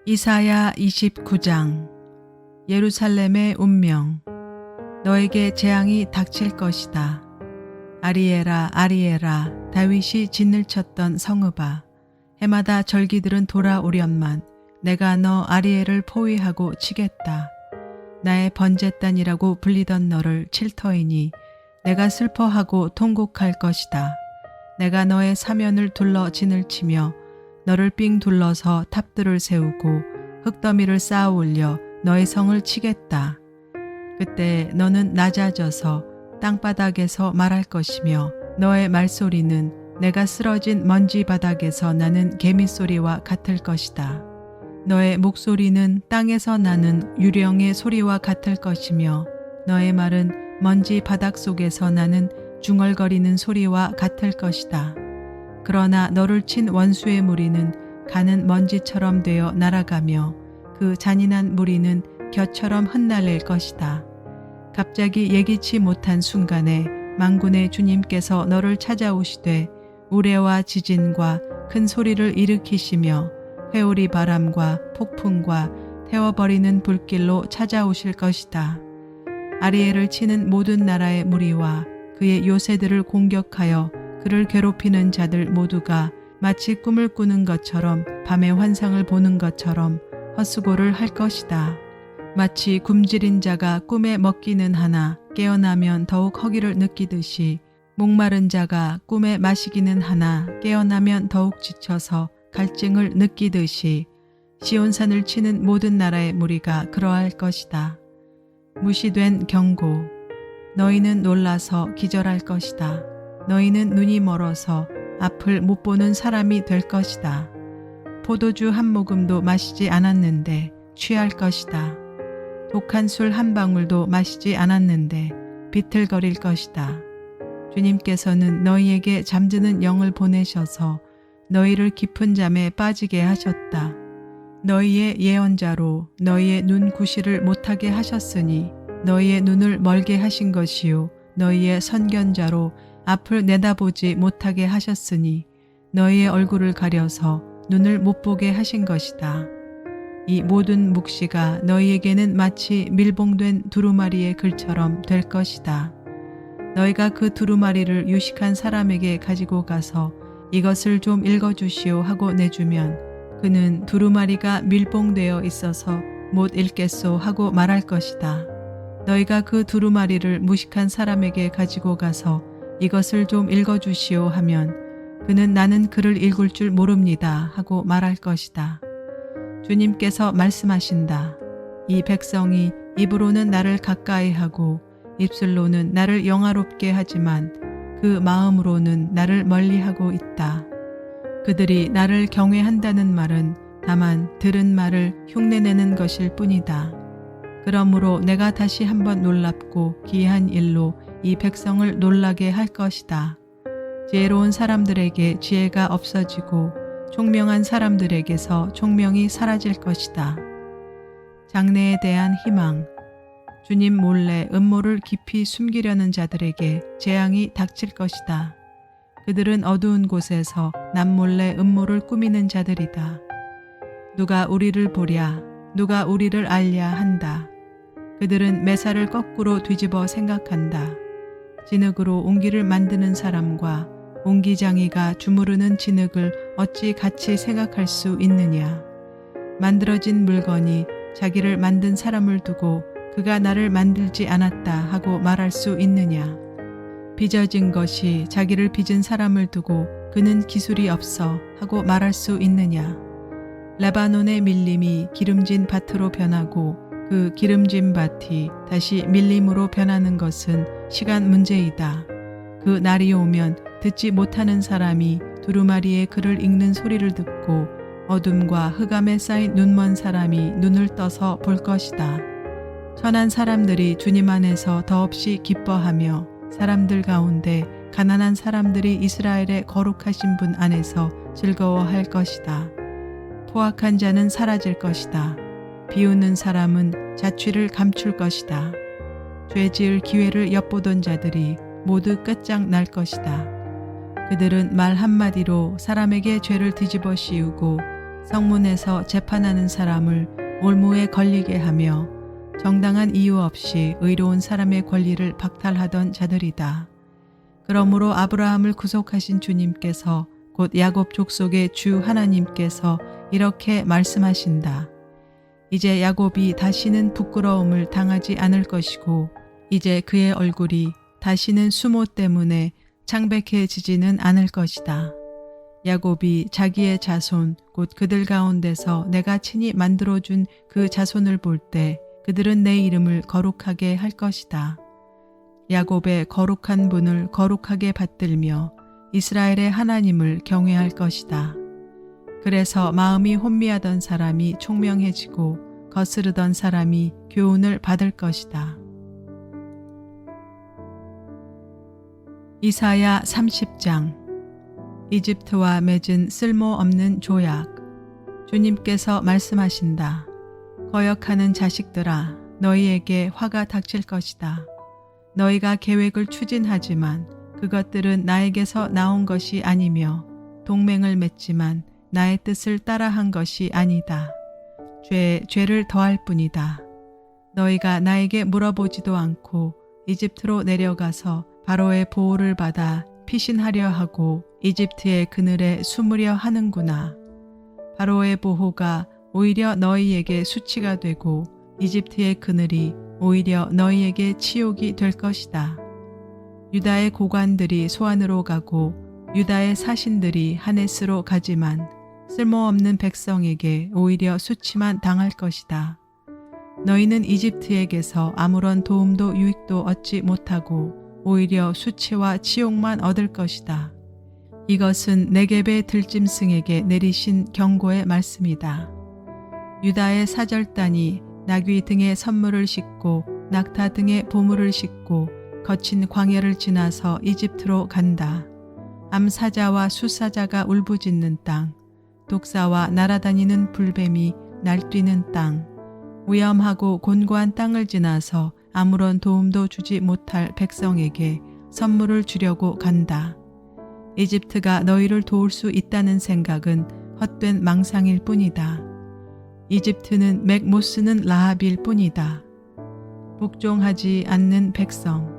이사야 29장. 예루살렘의 운명. 너에게 재앙이 닥칠 것이다. 아리에라 아리에라, 다윗이 진을 쳤던 성읍아, 해마다 절기들은 돌아오련만 내가 너 아리엘을 포위하고 치겠다. 나의 번제단이라고 불리던 너를 칠 터이니 내가 슬퍼하고 통곡할 것이다. 내가 너의 사면을 둘러 진을 치며 너를 삥 둘러서 탑들을 세우고 흙더미를 쌓아 올려 너의 성을 치겠다. 그때 너는 낮아져서 땅바닥에서 말할 것이며 너의 말소리는 내가 쓰러진 먼지 바닥에서 나는 개미 소리와 같을 것이다. 너의 목소리는 땅에서 나는 유령의 소리와 같을 것이며 너의 말은 먼지 바닥 속에서 나는 중얼거리는 소리와 같을 것이다. 그러나 너를 친 원수의 무리는 가는 먼지처럼 되어 날아가며 그 잔인한 무리는 겨처럼 흩날릴 것이다. 갑자기 예기치 못한 순간에 만군의 주님께서 너를 찾아오시되 우레와 지진과 큰 소리를 일으키시며 회오리 바람과 폭풍과 태워버리는 불길로 찾아오실 것이다. 아리엘을 치는 모든 나라의 무리와 그의 요새들을 공격하여 그를 괴롭히는 자들 모두가 마치 꿈을 꾸는 것처럼 밤의 환상을 보는 것처럼 헛수고를 할 것이다. 마치 굶주린 자가 꿈에 먹기는 하나 깨어나면 더욱 허기를 느끼듯이 목마른 자가 꿈에 마시기는 하나 깨어나면 더욱 지쳐서 갈증을 느끼듯이 시온산을 치는 모든 나라의 무리가 그러할 것이다. 무시된 경고. 너희는 놀라서 기절할 것이다. 너희는 눈이 멀어서 앞을 못 보는 사람이 될 것이다. 포도주 한 모금도 마시지 않았는데 취할 것이다. 독한 술 한 방울도 마시지 않았는데 비틀거릴 것이다. 주님께서는 너희에게 잠드는 영을 보내셔서 너희를 깊은 잠에 빠지게 하셨다. 너희의 예언자로 너희의 눈 구실을 못하게 하셨으니 너희의 눈을 멀게 하신 것이요 너희의 선견자로 앞을 내다보지 못하게 하셨으니 너희의 얼굴을 가려서 눈을 못 보게 하신 것이다. 이 모든 묵시가 너희에게는 마치 밀봉된 두루마리의 글처럼 될 것이다. 너희가 그 두루마리를 유식한 사람에게 가지고 가서 이것을 좀 읽어주시오 하고 내주면 그는 두루마리가 밀봉되어 있어서 못 읽겠소 하고 말할 것이다. 너희가 그 두루마리를 무식한 사람에게 가지고 가서 이것을 좀 읽어주시오 하면 그는 나는 글을 읽을 줄 모릅니다 하고 말할 것이다. 주님께서 말씀하신다. 이 백성이 입으로는 나를 가까이 하고 입술로는 나를 영화롭게 하지만 그 마음으로는 나를 멀리하고 있다. 그들이 나를 경외한다는 말은 다만 들은 말을 흉내내는 것일 뿐이다. 그러므로 내가 다시 한번 놀랍고 기이한 일로 이 백성을 놀라게 할 것이다. 지혜로운 사람들에게 지혜가 없어지고 총명한 사람들에게서 총명이 사라질 것이다. 장래에 대한 희망. 주님 몰래 음모를 깊이 숨기려는 자들에게 재앙이 닥칠 것이다. 그들은 어두운 곳에서 남몰래 음모를 꾸미는 자들이다. 누가 우리를 보랴, 누가 우리를 알랴 한다. 그들은 매사를 거꾸로 뒤집어 생각한다. 진흙으로 옹기를 만드는 사람과 옹기장이가 주무르는 진흙을 어찌 같이 생각할 수 있느냐. 만들어진 물건이 자기를 만든 사람을 두고 그가 나를 만들지 않았다 하고 말할 수 있느냐. 빚어진 것이 자기를 빚은 사람을 두고 그는 기술이 없어 하고 말할 수 있느냐. 레바논의 밀림이 기름진 밭으로 변하고 그 기름진 밭이 다시 밀림으로 변하는 것은 시간 문제이다. 그 날이 오면 듣지 못하는 사람이 두루마리의 글을 읽는 소리를 듣고 어둠과 흑암에 쌓인 눈먼 사람이 눈을 떠서 볼 것이다. 선한 사람들이 주님 안에서 더없이 기뻐하며 사람들 가운데 가난한 사람들이 이스라엘의 거룩하신 분 안에서 즐거워할 것이다. 포악한 자는 사라질 것이다. 비웃는 사람은 자취를 감출 것이다. 죄 지을 기회를 엿보던 자들이 모두 끝장날 것이다. 그들은 말 한마디로 사람에게 죄를 뒤집어 씌우고 성문에서 재판하는 사람을 올무에 걸리게 하며 정당한 이유 없이 의로운 사람의 권리를 박탈하던 자들이다. 그러므로 아브라함을 구속하신 주님께서 곧 야곱 족속의 주 하나님께서 이렇게 말씀하신다. 이제 야곱이 다시는 부끄러움을 당하지 않을 것이고 이제 그의 얼굴이 다시는 수모 때문에 창백해지지는 않을 것이다. 야곱이 자기의 자손 곧 그들 가운데서 내가 친히 만들어준 그 자손을 볼 때 그들은 내 이름을 거룩하게 할 것이다. 야곱의 거룩한 분을 거룩하게 받들며 이스라엘의 하나님을 경외할 것이다. 그래서 마음이 혼미하던 사람이 총명해지고 거스르던 사람이 교훈을 받을 것이다. 이사야 30장. 이집트와 맺은 쓸모없는 조약. 주님께서 말씀하신다. 거역하는 자식들아, 너희에게 화가 닥칠 것이다. 너희가 계획을 추진하지만 그것들은 나에게서 나온 것이 아니며 동맹을 맺지만 나의 뜻을 따라한 것이 아니다. 죄를 더할 뿐이다. 너희가 나에게 물어보지도 않고 이집트로 내려가서 바로의 보호를 받아 피신하려 하고 이집트의 그늘에 숨으려 하는구나. 바로의 보호가 오히려 너희에게 수치가 되고 이집트의 그늘이 오히려 너희에게 치욕이 될 것이다. 유다의 고관들이 소안으로 가고 유다의 사신들이 하네스로 가지만 쓸모없는 백성에게 오히려 수치만 당할 것이다. 너희는 이집트에게서 아무런 도움도 유익도 얻지 못하고 오히려 수치와 치욕만 얻을 것이다. 이것은 네겝의 들짐승에게 내리신 경고의 말씀이다. 유다의 사절단이 나귀 등에 선물을 싣고 낙타 등에 보물을 싣고 거친 광야를 지나서 이집트로 간다. 암사자와 수사자가 울부짖는 땅, 독사와 날아다니는 불뱀이 날뛰는 땅, 위험하고 곤고한 땅을 지나서 아무런 도움도 주지 못할 백성에게 선물을 주려고 간다. 이집트가 너희를 도울 수 있다는 생각은 헛된 망상일 뿐이다. 이집트는 맥 못 쓰는 라합일 뿐이다. 복종하지 않는 백성.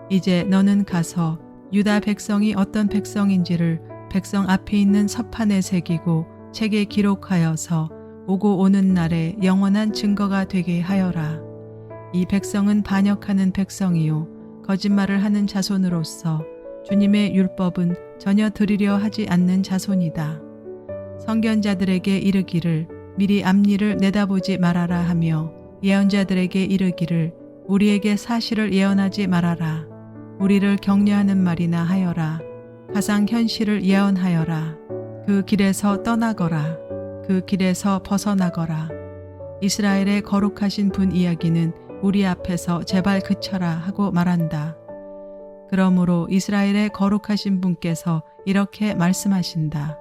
이제 너는 가서 유다 백성이 어떤 백성인지를 백성 앞에 있는 서판에 새기고 책에 기록하여서 오고 오는 날에 영원한 증거가 되게 하여라. 이 백성은 반역하는 백성이요 거짓말을 하는 자손으로서 주님의 율법은 전혀 들으려 하지 않는 자손이다. 선견자들에게 이르기를 미리 앞일을 내다보지 말아라 하며 예언자들에게 이르기를 우리에게 사실을 예언하지 말아라. 우리를 격려하는 말이나 하여라. 가상현실을 예언하여라. 그 길에서 떠나거라. 그 길에서 벗어나거라. 이스라엘의 거룩하신 분 이야기는 우리 앞에서 제발 그쳐라 하고 말한다. 그러므로 이스라엘의 거룩하신 분께서 이렇게 말씀하신다.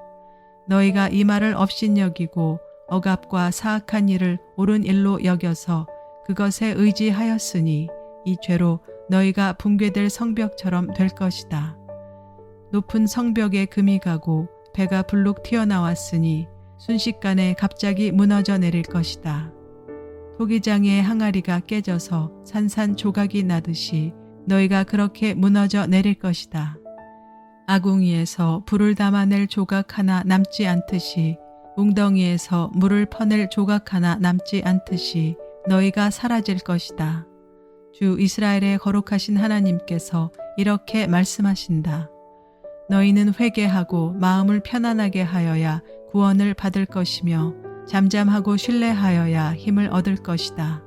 너희가 이 말을 업신여기고 억압과 사악한 일을 옳은 일로 여겨서 그것에 의지하였으니 이 죄로 너희가 붕괴될 성벽처럼 될 것이다. 높은 성벽에 금이 가고 배가 불룩 튀어나왔으니 순식간에 갑자기 무너져 내릴 것이다. 토기장의 항아리가 깨져서 산산조각이 나듯이 너희가 그렇게 무너져 내릴 것이다. 아궁이에서 불을 담아낼 조각 하나 남지 않듯이 웅덩이에서 물을 퍼낼 조각 하나 남지 않듯이 너희가 사라질 것이다. 주 이스라엘의 거룩하신 하나님께서 이렇게 말씀하신다. 너희는 회개하고 마음을 편안하게 하여야 구원을 받을 것이며 잠잠하고 신뢰하여야 힘을 얻을 것이다.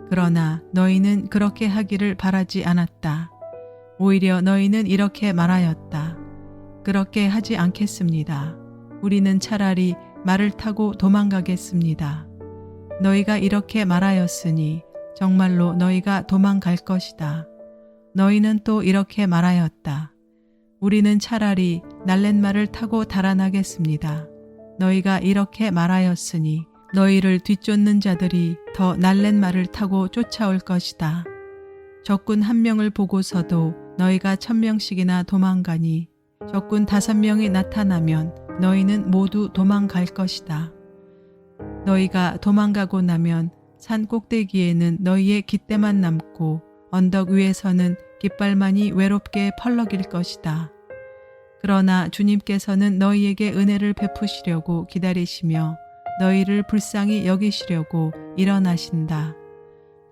그러나 너희는 그렇게 하기를 바라지 않았다. 오히려 너희는 이렇게 말하였다. 그렇게 하지 않겠습니다. 우리는 차라리 말을 타고 도망가겠습니다. 너희가 이렇게 말하였으니 정말로 너희가 도망갈 것이다. 너희는 또 이렇게 말하였다. 우리는 차라리 날렛말을 타고 달아나겠습니다. 너희가 이렇게 말하였으니 너희를 뒤쫓는 자들이 더 날렛말을 타고 쫓아올 것이다. 적군 1명을 보고서도 너희가 1000명씩이나 도망가니 적군 5명이 나타나면 너희는 모두 도망갈 것이다. 너희가 도망가고 나면 산 꼭대기에는 너희의 깃대만 남고 언덕 위에서는 깃발만이 외롭게 펄럭일 것이다. 그러나 주님께서는 너희에게 은혜를 베푸시려고 기다리시며 너희를 불쌍히 여기시려고 일어나신다.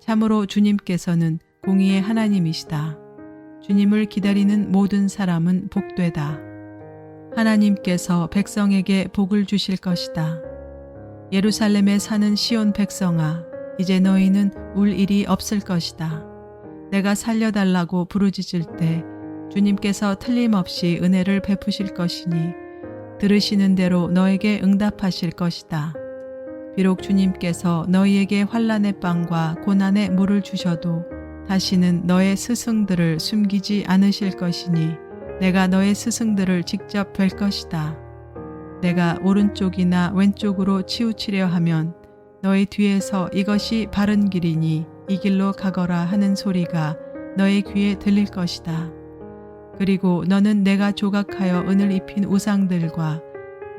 참으로 주님께서는 공의의 하나님이시다. 주님을 기다리는 모든 사람은 복되다. 하나님께서 백성에게 복을 주실 것이다. 예루살렘에 사는 시온 백성아, 이제 너희는 울 일이 없을 것이다. 내가 살려달라고 부르짖을 때 주님께서 틀림없이 은혜를 베푸실 것이니 들으시는 대로 너에게 응답하실 것이다. 비록 주님께서 너희에게 환난의 빵과 고난의 물을 주셔도 다시는 너의 스승들을 숨기지 않으실 것이니 내가 너의 스승들을 직접 뵐 것이다. 내가 오른쪽이나 왼쪽으로 치우치려 하면 너희 뒤에서 이것이 바른 길이니 이 길로 가거라 하는 소리가 너의 귀에 들릴 것이다. 그리고 너는 내가 조각하여 은을 입힌 우상들과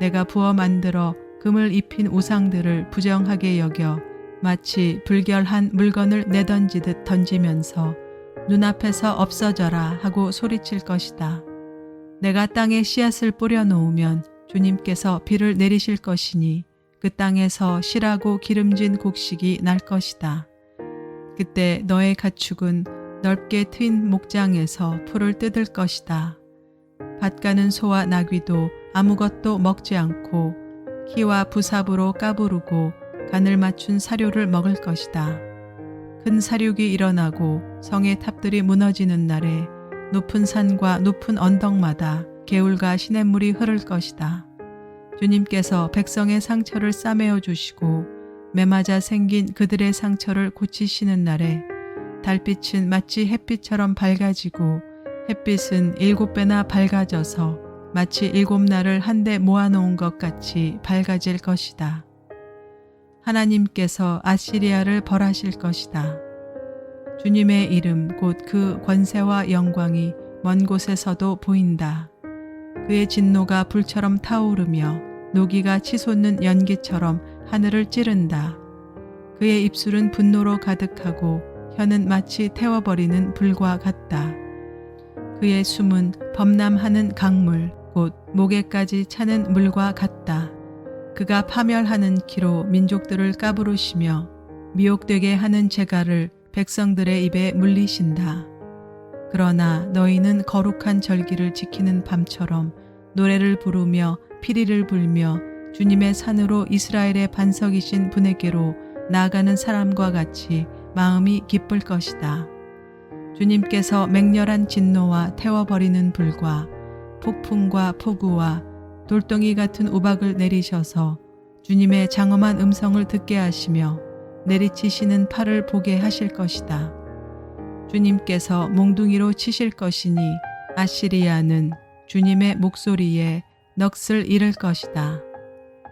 내가 부어 만들어 금을 입힌 우상들을 부정하게 여겨 마치 불결한 물건을 내던지듯 던지면서 눈앞에서 없어져라 하고 소리칠 것이다. 내가 땅에 씨앗을 뿌려 놓으면 주님께서 비를 내리실 것이니 그 땅에서 실하고 기름진 곡식이 날 것이다. 그때 너의 가축은 넓게 트인 목장에서 풀을 뜯을 것이다. 밭 가는 소와 나귀도 아무것도 먹지 않고 키와 부삽으로 까부르고 간을 맞춘 사료를 먹을 것이다. 큰 사륙이 일어나고 성의 탑들이 무너지는 날에 높은 산과 높은 언덕마다 개울과 시냇물이 흐를 것이다. 주님께서 백성의 상처를 싸매어 주시고 매맞아 생긴 그들의 상처를 고치시는 날에 달빛은 마치 햇빛처럼 밝아지고 햇빛은 7배나 밝아져서 마치 7날을 한데 모아놓은 것 같이 밝아질 것이다. 하나님께서 아시리아를 벌하실 것이다. 주님의 이름 곧 그 권세와 영광이 먼 곳에서도 보인다. 그의 진노가 불처럼 타오르며 노기가 치솟는 연기처럼 하늘을 찌른다. 그의 입술은 분노로 가득하고 혀는 마치 태워버리는 불과 같다. 그의 숨은 범람하는 강물 곧 목에까지 차는 물과 같다. 그가 파멸하는 키로 민족들을 까부르시며 미혹되게 하는 재갈을 백성들의 입에 물리신다. 그러나 너희는 거룩한 절기를 지키는 밤처럼 노래를 부르며 피리를 불며 주님의 산으로 이스라엘의 반석이신 분에게로 나아가는 사람과 같이 마음이 기쁠 것이다. 주님께서 맹렬한 진노와 태워버리는 불과 폭풍과 폭우와 돌덩이 같은 우박을 내리셔서 주님의 장엄한 음성을 듣게 하시며 내리치시는 팔을 보게 하실 것이다. 주님께서 몽둥이로 치실 것이니 아시리아는 주님의 목소리에 넋을 잃을 것이다.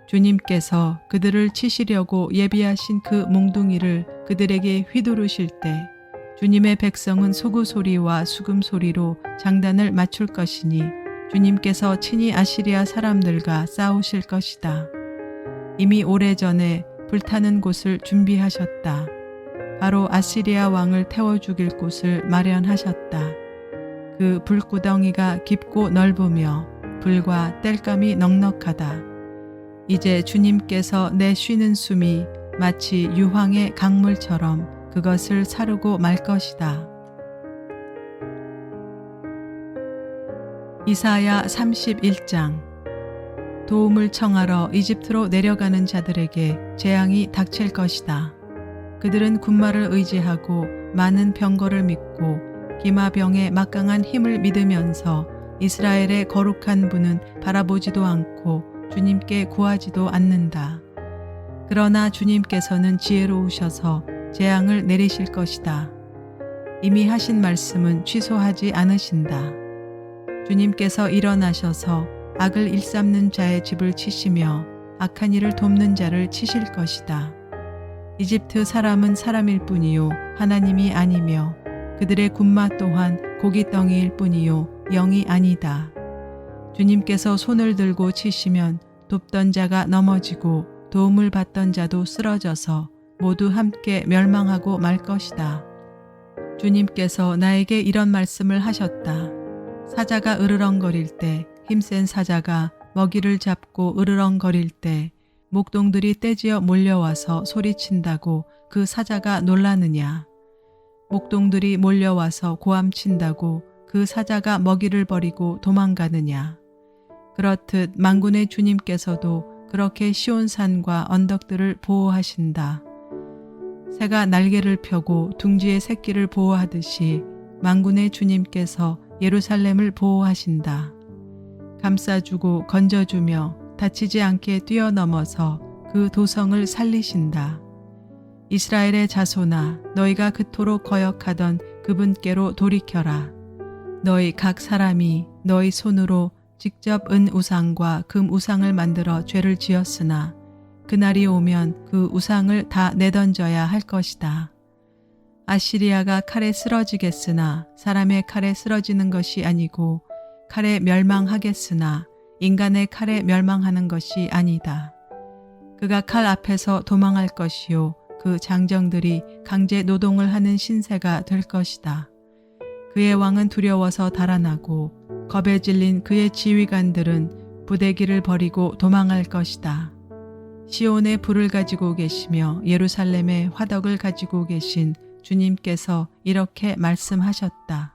주님께서 그들을 치시려고 예비하신 그 몽둥이를 그들에게 휘두르실 때 주님의 백성은 소구소리와 수금소리로 장단을 맞출 것이니 주님께서 친히 아시리아 사람들과 싸우실 것이다. 이미 오래전에 불타는 곳을 준비하셨다. 바로 아시리아 왕을 태워 죽일 곳을 마련하셨다. 그 불구덩이가 깊고 넓으며 불과 땔감이 넉넉하다. 이제 주님께서 내 쉬는 숨이 마치 유황의 강물처럼 그것을 사르고 말 것이다. 이사야 31장. 도움을 청하러 이집트로 내려가는 자들에게 재앙이 닥칠 것이다. 그들은 군마를 의지하고 많은 병거를 믿고 기마병의 막강한 힘을 믿으면서 이스라엘의 거룩한 분은 바라보지도 않고 주님께 구하지도 않는다. 그러나 주님께서는 지혜로우셔서 재앙을 내리실 것이다. 이미 하신 말씀은 취소하지 않으신다. 주님께서 일어나셔서 악을 일삼는 자의 집을 치시며 악한 일을 돕는 자를 치실 것이다. 이집트 사람은 사람일 뿐이요 하나님이 아니며 그들의 군마 또한 고깃덩이일 뿐이요 영이 아니다. 주님께서 손을 들고 치시면 돕던 자가 넘어지고 도움을 받던 자도 쓰러져서 모두 함께 멸망하고 말 것이다. 주님께서 나에게 이런 말씀을 하셨다. 사자가 으르렁거릴 때, 힘센 사자가 먹이를 잡고 으르렁거릴 때 목동들이 떼지어 몰려와서 소리친다고 그 사자가 놀라느냐? 목동들이 몰려와서 고함친다고 그 사자가 먹이를 버리고 도망가느냐? 그렇듯 만군의 주님께서도 그렇게 시온산과 언덕들을 보호하신다. 새가 날개를 펴고 둥지의 새끼를 보호하듯이 만군의 주님께서 예루살렘을 보호하신다. 감싸주고 건져주며 다치지 않게 뛰어넘어서 그 도성을 살리신다. 이스라엘의 자손아, 너희가 그토록 거역하던 그분께로 돌이켜라. 너희 각 사람이 너희 손으로 직접 은 우상과 금 우상을 만들어 죄를 지었으나 그날이 오면 그 우상을 다 내던져야 할 것이다. 아시리아가 칼에 쓰러지겠으나 사람의 칼에 쓰러지는 것이 아니고 칼에 멸망하겠으나 인간의 칼에 멸망하는 것이 아니다. 그가 칼 앞에서 도망할 것이요 그 장정들이 강제 노동을 하는 신세가 될 것이다. 그의 왕은 두려워서 달아나고 겁에 질린 그의 지휘관들은 부대기를 버리고 도망할 것이다. 시온에 불을 가지고 계시며 예루살렘에 화덕을 가지고 계신 주님께서 이렇게 말씀하셨다.